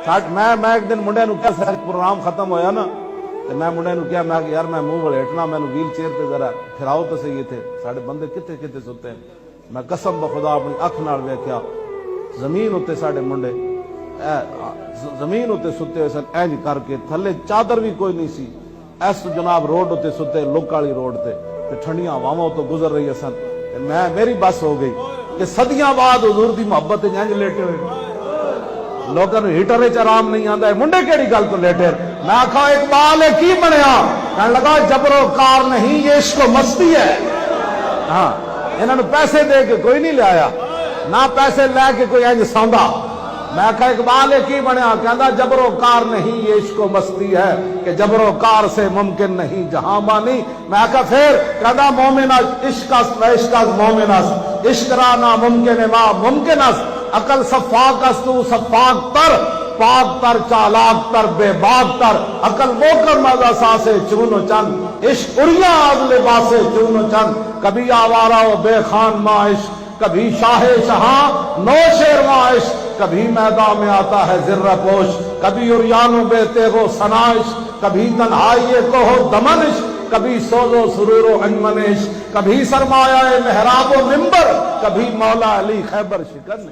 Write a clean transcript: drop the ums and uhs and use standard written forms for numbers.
میں ایک دن منڈے نو کیا پروگرام ختم ہویا نا تے میں منڈے نو کیا میں کہ یار میں منہ ولیٹنا میں ویل چیئر تے ذرا پھراؤ تو صحیح تھے ساڈے بندے کتے کتے ستے ہیں میں قسم بخدا اپنی اکھ نال ویکھیا زمین اتے ساڈے منڈے زمین اتے ستے ہوئے سن اینج کر کے تھلے چادر بھی کوئی نہیں سی ایس جناب روڈ اتے ستے لوک والی روڈ تے ٹھنڈیاں ہواواں تو گزر رہی سن میں میری بس ہو گئی کہ صدیاں بعد حضور دی محبت انج لیٹے ہوئے لوگوں ہیٹر آرام نہیں آتا ہے منڈے کیڑی گل تو لیٹے میں آخا اقبال کی بنیا کہنے لگا جبر و کار نہیں یہ عشق و مستی ہے ہاں انہوں نے پیسے دے کے کوئی نہیں لایا نہ پیسے لے کے کوئی انج سوندا میں آخا اقبال کی بنیا کہندا جبر و کار نہیں یہ عشق و مستی ہے کہ جبر و کار سے ممکن نہیں جہاں بانی میں آخا پھر کہندا مومن عشق است و عشق از مومن است عشق را ناممکن ما ممکن است عقل صفاق است تو صفاق تر پاک تر چالاک تر بے باک تر عقل وہ کر مزہ ساسے چون و چند عشق اڑیاں از لباسے چون و چند کبھی آوارہ و بے خان ما عشق کبھی شاہ شہاں نو شیر ما عشق کبھی میدان میں آتا ہے ذرہ پوش کبھی اریانو بے تیغ و ثنا عشق کبھی تنہائی کو دمن عشق کبھی سوز و سرور و انمن عشق کبھی سرمایہ محراب و منبر کبھی مولا علی خیبر شکن